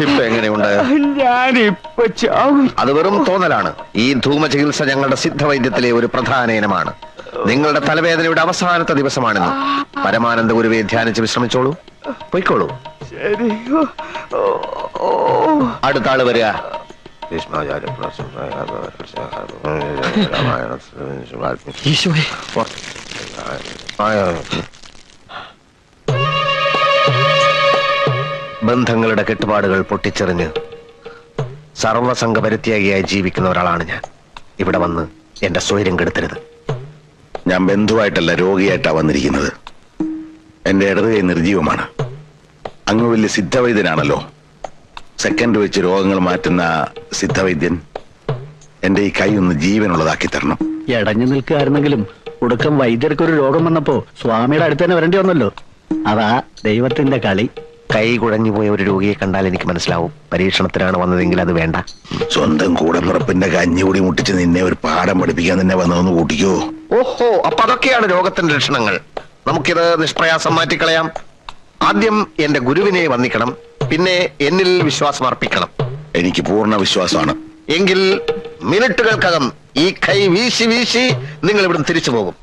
ഇപ്പൊ എങ്ങനെയുണ്ട്? ഞാനിപ്പോ ചാവും. അത് വെറും തോന്നലാണ്. ഈ ധൂമ ചികിത്സ ഞങ്ങളുടെ സിദ്ധവൈദ്യത്തിലെ ഒരു പ്രധാന ഇനമാണ്. നിങ്ങളുടെ തലവേദനയുടെ അവസാനത്തെ ദിവസമാണെന്ന്. പരമാനന്ദ ഗുരുവെ ധ്യാനിച്ച് വിശ്രമിച്ചോളൂ, പൊയ്ക്കോളൂ. ശരി. അടുത്ത ആള് വരിക. ബന്ധങ്ങളുടെ കെട്ടുപാടുകൾ പൊട്ടിച്ചെറിഞ്ഞ് സർവസംഘപരിത്യാഗിയായി ജീവിക്കുന്ന ഒരാളാണ് ഞാൻ. ഇവിടെ വന്ന് എന്റെ സ്വൈര്യം കെടുത്തരുത്. ഞാൻ ബന്ധുവായിട്ടല്ല, രോഗിയായിട്ടാ വന്നിരിക്കുന്നത്. എന്റെ ഇടത് കൈ നിർജീവമാണ്. അങ്ങ് വലിയ സിദ്ധവൈദ്യനാണല്ലോ. സെക്കൻഡ് വെച്ച് രോഗങ്ങൾ മാറ്റുന്ന സിദ്ധവൈദ്യൻ, എന്റെ ഈ കൈ ഒന്ന് ജീവനുള്ളതാക്കി തരണം. ഇടഞ്ഞു നിൽക്കുകയായിരുന്നെങ്കിലും ഒടുക്കം വൈദ്യർക്കൊരു രോഗം വന്നപ്പോ സ്വാമിയുടെ അടുത്ത് തന്നെ വരേണ്ടി വന്നല്ലോ. അതാ ദൈവത്തിന്റെ കളി. കൈ കുഴഞ്ഞുപോയ ഒരു രോഗിയെ കണ്ടാൽ എനിക്ക് മനസ്സിലാവും പരീക്ഷണത്തിനാണ് വന്നതെങ്കിൽ അത് വേണ്ട. സ്വന്തം കൂടപ്പിറപ്പിന്റെ കഞ്ഞികൂടി മുട്ടിച്ച് നിന്നെ ഒരു പാഠം പഠിപ്പിക്കാൻ തന്നെ വന്നതെന്ന് കൂട്ടിക്കോ. ഓഹോ, അപ്പൊ അതൊക്കെയാണ് രോഗത്തിന്റെ ലക്ഷണങ്ങൾ. നമുക്കിത് നിഷ്പ്രയാസം മാറ്റിക്കളയാം. ആദ്യം എന്റെ ഗുരുവിനെ വന്ദിക്കണം, പിന്നെ എന്നിൽ വിശ്വാസം അർപ്പിക്കണം. എനിക്ക് പൂർണ്ണ വിശ്വാസമാണ്. എങ്കിൽ മിനിറ്റുകൾക്കകം ഈ കൈ വീശി വീശി നിങ്ങൾ ഇവിടുന്ന് തിരിച്ചു പോകും.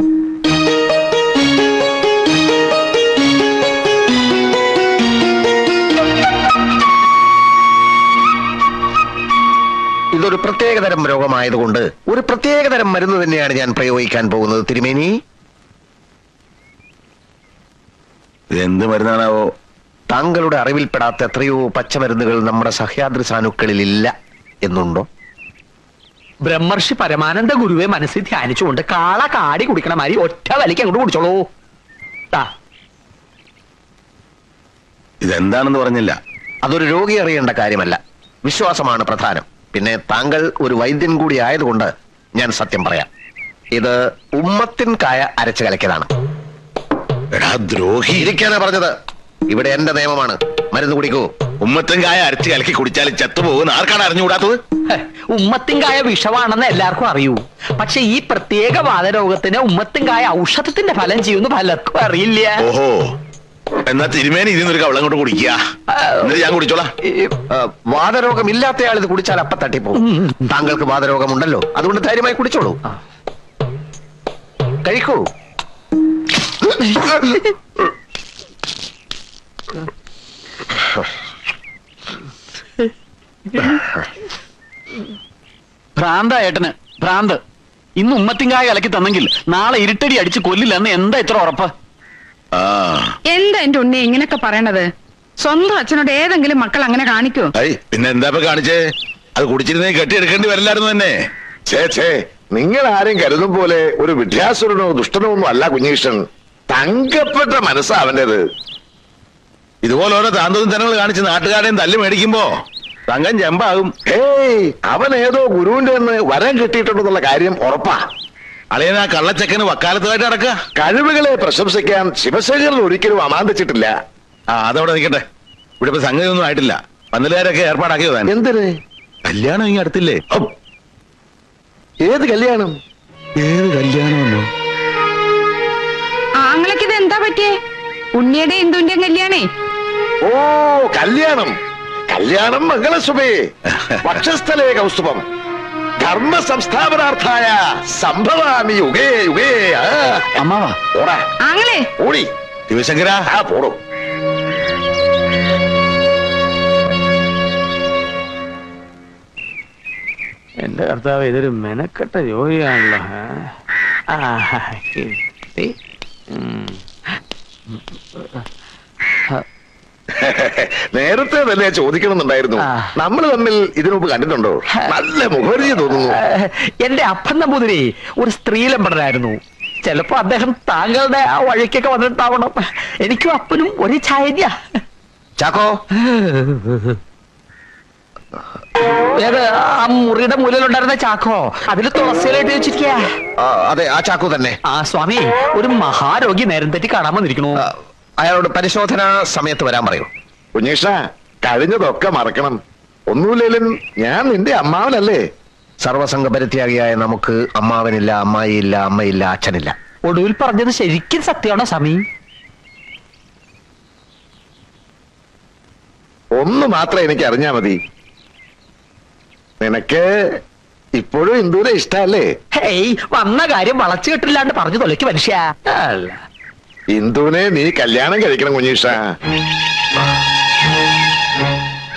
ഇതൊരു പ്രത്യേകതരം രോഗമായതുകൊണ്ട് ഒരു പ്രത്യേകതരം മരുന്ന് തന്നെയാണ് ഞാൻ പ്രയോഗിക്കാൻ പോകുന്നത്. തിരുമേനി, എന്ത് മരുന്നാണാവോ? താങ്കളുടെ അറിവിൽപ്പെടാത്ത എത്രയോ പച്ചമരുന്നുകൾ നമ്മുടെ സഹ്യാദ്രി സാനുക്കളിൽ ഇല്ല എന്നുണ്ടോ? ബ്രഹ്മർഷി പരമാനന്ദ ഗുരുവെ മനസ്സിൽ ധ്യാനിച്ചുകൊണ്ട് കാള കാടി കുടിക്കണ മാതിരി ഒറ്റ വലിക്ക് അങ്ങോട്ട് കുടിച്ചോളൂ. ഇതെന്താണെന്ന് പറഞ്ഞില്ല. അതൊരു രോഗി അറിയേണ്ട കാര്യമല്ല, വിശ്വാസമാണ് പ്രധാനം. പിന്നെ താങ്കൾ ഒരു വൈദ്യൻ കൂടി ആയതുകൊണ്ട് ഞാൻ സത്യം പറയാം. ഇത് ഉമ്മത്തിൻ കായ അരച്ചു കലക്കിയതാണ്. എടാ ദ്രോഹി, ഇരിക്കാനാ പറഞ്ഞത്. ഇവിടെ എന്റെ നിയമമാണ്. മരുന്ന് കുടിക്കൂ. ഉമ്മത്തങ്കായ അരച്ച് കലക്കി കുടിച്ചാൽ ചത്തുപോകുന്ന ആർക്കാണ് അറിഞ്ഞുകൂടാത്തത്? ഉമ്മത്തിൻകായ വിഷമാണെന്ന് എല്ലാവർക്കും അറിയൂ. പക്ഷെ ഈ പ്രത്യേക വാതരോഗത്തിന് ഉമ്മത്തിൻകായ ഔഷധത്തിന്റെ ഫലം ചെയ്യുന്ന പലർക്കും അറിയില്ല. ഓഹോ, എന്നാ തിരുമേനി ഇതിന്നൊരു കവളം കൊണ്ട് കുടിക്കുക. എന്നിട്ട് ഞാൻ കുടിച്ചോളാം. വാതരോഗം ഇല്ലാത്തയാൾ ഇത് കുടിച്ചാൽ അപ്പ തട്ടിപ്പോകും. താങ്കൾക്ക് വാതരോഗമുണ്ടല്ലോ, അതുകൊണ്ട് ധൈര്യമായി കുടിച്ചോളൂ. കഴിക്കൂ. ഭ്രാന്ത ഏട്ടന് ഭ്രാന്ത്. ഇന്ന് ഉമ്മത്തിങ്കായ കലക്കി തന്നെങ്കിൽ നാളെ ഇരുട്ടടി അടിച്ച് കൊല്ലില്ലെന്ന് എന്താ ഇത്ര ഉറപ്പ്? എന്താ എന്റെ ഉണ്ണി ഇങ്ങനൊക്കെ പറയണത്? സ്വന്തം അച്ഛനോട് ഏതെങ്കിലും മക്കൾ അങ്ങനെ കാണിക്കോ? പിന്നെ എന്താ കാണിച്ചേ? അത് കുടിച്ചിരുന്നേ കെട്ടിയെടുക്കേണ്ടി വരില്ലായിരുന്നു തന്നെ. നിങ്ങൾ ആരും കരുതും പോലെ ഒരു വിദ്യാസുരനോ ദുഷ്ടനോ ഒന്നും അല്ല കുഞ്ഞീഷൻ. തങ്കപ്പെട്ട മനസ്സാ അവന്റേത്. ഇതുപോലെ ഓരോ താന്തോന്നും തരങ്ങൾ കാണിച്ച് നാട്ടുകാരെയും തല്ലി മേടിക്കുമ്പോ തങ്കം ചെമ്പാകും. അവൻ ഏതോ ഗുരുവിന്റെ വരം കിട്ടിയിട്ടുണ്ടെന്നുള്ള കാര്യം ഉറപ്പാ. അളിയനാ കള്ളച്ചക്കന് വക്കാലത്തുമായിട്ട് നടക്കുക. കഴിവുകളെ പ്രശംസിക്കാൻ ശിവശേഖരൻ ഒരിക്കലും അമാന്തിച്ചിട്ടില്ല. അതവിടെ നിൽക്കട്ടെ. ഇവിടെ ഇപ്പൊ സംഗതി ഒന്നും ആയിട്ടില്ല. പന്തലുകാരൊക്കെ ഏർപ്പാടാക്കിയതാ. എന്തിന്? കല്യാണം ഇങ്ങനെ അടുത്തില്ലേ? ഏത് കല്യാണം? ഏത് കല്യാണമെന്നോ? ആങ്ങളൊക്കെ ഇത് എന്താ പറ്റിയേ? ഉണ്ണിയുടെ ഇന്ദുവിന്റെയും കല്യാണേ? ഓ, കല്യാണം കല്യാണം മംഗളസുമേ. വക്ഷസ്ഥലേ കൗസ്തുഭം ധർമ്മ സംസ്ഥാപനാർത്ഥായ സംഭവാമി യുഗേ യുഗേ. അമ്മാവാ ഓടാ ആങ്ങളെ. ഓടി ശിവശങ്കര, പോടോ. എന്റെ കർത്താവ്, ഇതൊരു മെനക്കെട്ട ജോലിയാണല്ലോ. നേരത്തെ തന്നെ ചോദിക്കണമെന്നുണ്ടായിരുന്നു. നമ്മൾ തമ്മിൽ ഇതിനുമുമ്പ് കണ്ടിട്ടുണ്ടോ? നല്ല മുഖപരിചയ തോന്നുന്നു. എന്റെ അപ്പൻ നമ്പൂതിരി ഒരു സ്ത്രീലമ്പടനായിരുന്നു. ചിലപ്പോ അദ്ദേഹം താങ്കളുടെ ആ വഴിക്കൊക്കെ വന്നിട്ടാവണം. എനിക്കും അപ്പനും ഒരേ ചായന്യ. ചാക്കോ, ഏത് ആ മുറിയുടെ മൂലയിലുണ്ടായിരുന്ന ചാക്കോ? അതിൽ തുളസിയിലായിട്ട് വെച്ചിരിക്കുക. അതെ, ആ ചാക്കോ തന്നെ. ആ സ്വാമി, ഒരു മഹാരോഗി നേരം തെറ്റി കാണാൻ വന്നിരിക്കണു. അയാളോട് പരിശോധന സമയത്ത് വരാൻ പറയൂ. കുഞ്ഞീഷ, കഴിഞ്ഞതൊക്കെ മറക്കണം. ഒന്നുമില്ലേലും ഞാൻ നിന്റെ അമ്മാവനല്ലേ? സർവസംഘപരിത്യാഗിയായ നമുക്ക് അമ്മാവനില്ല, അമ്മായിയില്ല, അമ്മയില്ല, അച്ഛനില്ല. ഒടുവിൽ പറഞ്ഞത് ശരിക്കും സത്യമാണോ സ്വാമി? ഒന്ന് മാത്രം എനിക്ക് അറിഞ്ഞാ മതി. നിനക്ക് ഇപ്പോഴും ഇന്ദുവിനെ ഇഷ്ടല്ലേ? ഹേയ്, വന്ന കാര്യം വളച്ചു കെട്ടില്ലാണ്ട് പറഞ്ഞു തൊലയ്ക്ക് മനുഷ്യ. അല്ല, ഇന്ദുവിനെ നീ കല്യാണം കഴിക്കണം കുഞ്ഞീഷ.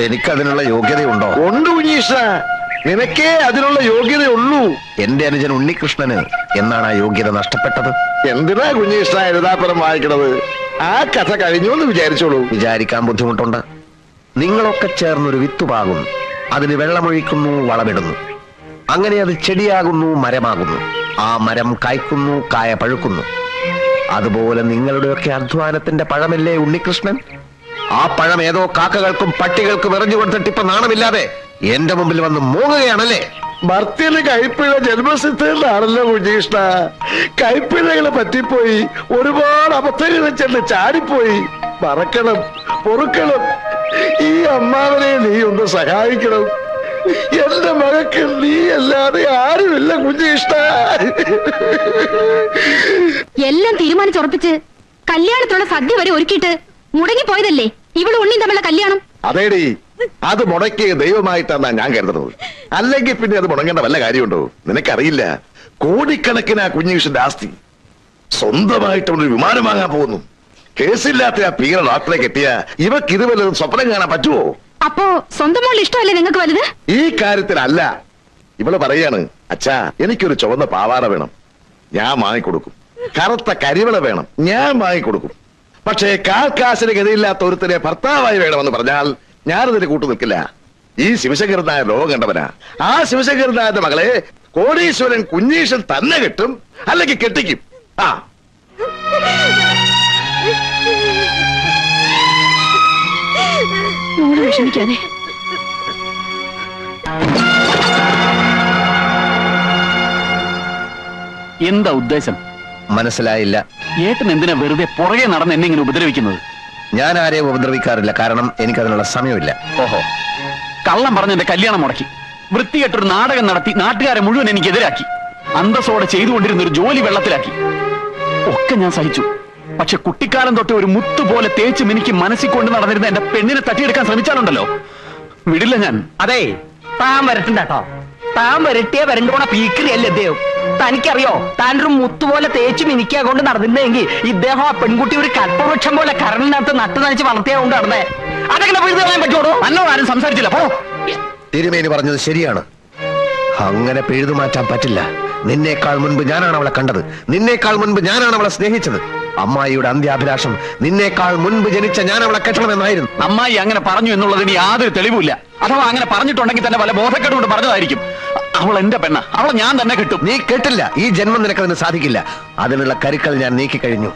എനിക്കതിനുള്ള യോഗ്യതയുണ്ടോ? ഉണ്ട് കുഞ്ഞീഷ, നിനക്കേ അതിനുള്ള യോഗ്യതയുള്ളൂ. എന്റെ അനുജൻ ഉണ്ണികൃഷ്ണന് എന്നാണ് ആ യോഗ്യത നഷ്ടപ്പെട്ടത്? എന്തിനാ കുഞ്ഞീഷ എഴുതാപ്പുറം വായിക്കണത്? ആ കഥ കഴിഞ്ഞു എന്ന് വിചാരിച്ചോളൂ. വിചാരിക്കാൻ ബുദ്ധിമുട്ടുണ്ട്. നിങ്ങളൊക്കെ ചേർന്നൊരു വിത്തുപാകുന്നു, അതിന് വെള്ളമൊഴിക്കുന്നു, വളമിടുന്നു. അങ്ങനെ അത് ചെടിയാകുന്നു, മരമാകുന്നു. ആ മരം കായ്ക്കുന്നു, കായ പഴുക്കുന്നു. അതുപോലെ നിങ്ങളുടെയൊക്കെ അധ്വാനത്തിന്റെ പഴമല്ലേ ഉണ്ണികൃഷ്ണൻ? ആ പഴം ഏതോ കാക്കകൾക്കും പട്ടികൾക്കും എറിഞ്ഞു കൊടുത്തിട്ട് ഇപ്പൊ നാണമില്ലാതെ എന്റെ മുമ്പിൽ വന്ന് മൂങ്ങുകയാണല്ലേ? ഭർത്തിന് കൈപ്പിഴ ജന്മസിദ്ധയിലാണല്ലോ കുഞ്ഞീഷ്ണ. കൈപ്പിഴകളെ പറ്റിപ്പോയി, ഒരുപാട് അബദ്ധങ്ങൾ ചെന്ന് ചാടിപ്പോയി. മറക്കണം, പൊറുക്കണം. ഈ അമ്മാവനെ നീ ഒന്ന് സഹായിക്കണം. എന്റെ മകൾക്ക് നീ അല്ലാതെ ആരുമില്ല കുഞ്ഞീഷ്ണ. എല്ലാം തീരുമാനിച്ചുറപ്പിച്ച് കല്യാണത്തിനുള്ള സദ്യ വരെ ഒരുക്കിയിട്ട് മുടങ്ങിപ്പോയതല്ലേ ഇവളും ഉണ്ണിയും തമ്മിലുള്ള കല്യാണം? അതേടി, അത് മുടക്കിയ ദൈവമായിട്ടാണ് ഞാൻ കരുതുന്നത്. അല്ലെങ്കിൽ പിന്നെ അത് മുടങ്ങേണ്ട വല്ല കാര്യമുണ്ടോ? നിനക്കറിയില്ല, കോടിക്കണക്കിന് ആ കുഞ്ഞീഷിന്റെ ആസ്തി. സ്വന്തമായിട്ട് ഒരു വിമാനം വാങ്ങാൻ പോകുന്നു. കേസില്ലാത്ത ആ പീറ ഡോക്ടറെ കെട്ടിയ ഇവക്ക് ഇത് വല്ലതും സ്വപ്നം കാണാൻ പറ്റുമോ? അപ്പോ സ്വന്തം മോൾ ഇഷ്ടമല്ലേ നിങ്ങൾക്ക് വലുത്? ഈ കാര്യത്തിലല്ല. ഇവള് പറയാണ്, അച്ഛാ എനിക്കൊരു ചുവന്ന പാവാട വേണം, ഞാൻ വാങ്ങിക്കൊടുക്കും. കറുത്ത കരിവള വേണം, ഞാൻ വാങ്ങിക്കൊടുക്കും. പക്ഷേ കാശിന് ഗതിയില്ലാത്ത ഒരുത്തനെ ഭർത്താവായി വേണമെന്ന് പറഞ്ഞാൽ ഞാനതിന് കൂട്ടു നിൽക്കില്ല. ഈ ശിവശങ്കരനായ ലോകം കണ്ടവനാ. ആ ശിവശങ്കരനായന്റെ മകളെ കോടീശ്വരൻ കുഞ്ഞീഷൻ തന്നെ കെട്ടും, അല്ലെങ്കിൽ കെട്ടിക്കും. ആ വിഷമിക്കാതെ. എന്താ ഉദ്ദേശം? മനസ്സിലായില്ല. ഏട്ടൻ എന്തിനാ വെറുതെ പുറകെ നടന്ന് എന്നെ ഇങ്ങനെ ഉപദ്രവിക്കുന്നത്? ഞാൻ ആരെയും ഉപദ്രവിക്കാറില്ല, കാരണം എനിക്കതിനുള്ള സമയമില്ല. ഓഹോ, കള്ളം പറഞ്ഞ് എന്റെ കല്യാണം മുടക്കി, വൃത്തികെട്ടൊരു നാടകം നടത്തി നാട്ടുകാരെ മുഴുവൻ എനിക്കെതിരാക്കി, അന്തസ്സോടെ ചെയ്തുകൊണ്ടിരുന്ന ഒരു ജോലി വെള്ളത്തിലാക്കി. ഒക്കെ ഞാൻ സഹിച്ചു. പക്ഷെ കുട്ടിക്കാലം തൊട്ട് ഒരു മുത്തുപോലെ തേച്ച് മിനിക്ക് മനസ്സിൽ കൊണ്ട് നടന്നിരുന്ന എന്റെ പെണ്ണിനെ തട്ടിയെടുക്കാൻ ശ്രമിച്ചാലുണ്ടല്ലോ, വിടില്ല ഞാൻ. അതെ, താൻ വരട്ടുണ്ടോ? താൻ വരട്ടിയ വരണ്ടോണ പീക്കിരിയല്ലേ ഇദ്ദേഹം. തനിക്കറിയോ, താൻ ഒരു മുത്തുപോലെ തേച്ച് മിനിക്കാ കൊണ്ട് നടന്നിരുന്നെങ്കിൽ ഇദ്ദേഹം ആ പെൺകുട്ടി ഒരു കൽപ്പവൃക്ഷം പോലെ കരണിനകത്ത് നട്ടു നനച്ച് വളർത്തിയാ കൊണ്ട് നടന്നേ. അതെങ്ങനെ പിഴുതു കളയാൻ പറ്റുമോ? എന്നോട് ആരും സംസാരിച്ചില്ല. പോ. തിരുമേനി പറഞ്ഞത് ശരിയാണ്. അങ്ങനെ പിഴുതു മാറ്റാൻ പറ്റില്ല. നിന്നേക്കാൾ മുൻപ് ഞാനാണ് അവളെ കണ്ടത്, നിന്നേക്കാൾ മുൻപ് ഞാനാണ് അവളെ സ്നേഹിച്ചത്. അമ്മായിയുടെ അന്ത്യാഭിലാഷം നിന്നേക്കാൾ മുൻപ് ജനിച്ച ഞാൻ അവളെ കെട്ടണമെന്നായിരുന്നു. അമ്മായി അങ്ങനെ പറഞ്ഞു എന്നുള്ളതിന് യാതൊരു തെളിവുമില്ല. അഥവാ അങ്ങനെ പറഞ്ഞിട്ടുണ്ടെങ്കിൽ തന്നെ വല്ല ബോധക്കേട് കൊണ്ട് പറഞ്ഞതായിരിക്കും. അവൾ എന്റെ പെണ്ണ, അവളെ ഞാൻ തന്നെ കിട്ടും. നീ കേട്ടില്ല. ഈ ജന്മം നിനക്കതിന് സാധിക്കില്ല. അതിനുള്ള കരുക്കൾ ഞാൻ നീക്കിക്കഴിഞ്ഞു.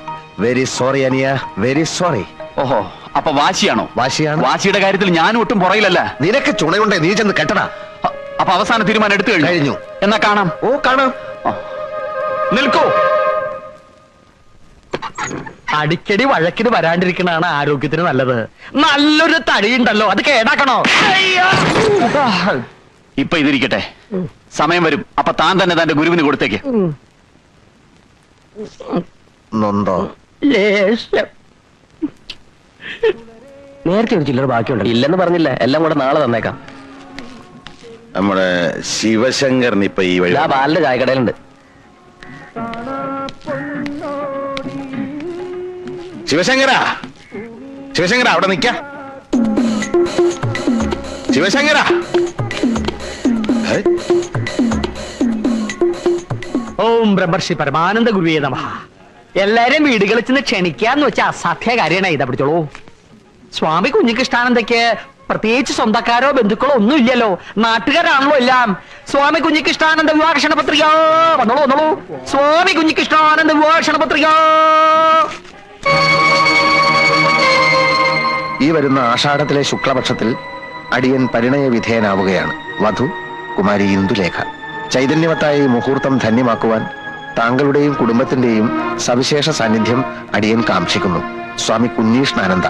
വെരി സോറി അനിയ, വെരി സോറി. ഓഹോ, അപ്പൊ വാശിയാണോ? വാശിയാണ്. വാശിയുടെ കാര്യത്തിൽ ഞാൻ ഒട്ടും പുറയിലല്ല. നിനക്ക് ചുണയുണ്ടേ, നീ ചെന്ന് കെട്ടടാ. അപ്പൊ അവസാന തീരുമാനം എടുത്തു കഴിഞ്ഞു. എന്നാ കാണാം. ഓ, കാണാം. നിൽക്കൂ. അടിക്കടി വഴക്കിന് വരാണ്ടിരിക്കണാണ് ആരോഗ്യത്തിന് നല്ലത്. നല്ലൊരു തടിയുണ്ടല്ലോ, അത് കേടാക്കണോ? ഇപ്പൊ ഇതിരിക്കട്ടെ, സമയം വരും. അപ്പൊ താൻ തന്നെ തന്റെ ഗുരുവിന് കൊടുത്തേക്ക്. നൊന്തോ? ലേശം. നേരത്തെ ഒരു ചില്ലറ ബാക്കിയുണ്ട്. ഇല്ലെന്ന് പറഞ്ഞില്ല, എല്ലാം കൂടെ നാളെ തന്നേക്കാം. നമ്മുടെ ശിവശങ്കരൻ ഇപ്പൊ ഈ വഴി ബാലിന്റെ ചായക്കടയിലുണ്ട്. ശിവശങ്കര, ശിവശങ്കര അവിടെ നിക്ക. ശിവശങ്കര, ഓം ബ്രഹ്മർഷി പരമാനന്ദ ഗുരുവേ നമഃ. എല്ലാരെയും വീടുകളിൽ ചെന്ന് ക്ഷണിക്കാന്ന് വെച്ചാൽ അസാധ്യ കാര്യമാണ്. ഇതാ പിടിച്ചോളൂ. സ്വാമി കുഞ്ഞികൃഷ്ണാനന്ദയ്ക്ക് പ്രത്യേകിച്ച് സ്വന്തക്കാരോ ബന്ധുക്കളോ ഒന്നും ഇല്ലല്ലോ, നാട്ടുകാരാണല്ലോ എല്ലാം. സ്വാമി കുഞ്ഞികൃഷ്ണാനന്ദ വിവാഹ പത്രിക വന്നോളൂ, വന്നോളൂ. സ്വാമി കുഞ്ഞികൃഷ്ണാനന്ദ വിവാഹ പത്രിക. ഈ വരുന്ന ആഷാഢത്തിലെ ശുക്ലപക്ഷത്തിൽ അടിയൻ പരിണയ വിധേയനാവുകയാണ്. വധു കുമാരി ഇന്ദുലേഖ. ചൈതന്യവത്തായ ഈ മുഹൂർത്തം ധന്യമാക്കുവാൻ താങ്കളുടെയും കുടുംബത്തിന്റെയും സവിശേഷ സാന്നിധ്യം അടിയൻ കാംക്ഷിക്കുന്നു. സ്വാമി കുഞ്ഞീഷ്ണാനന്ദ.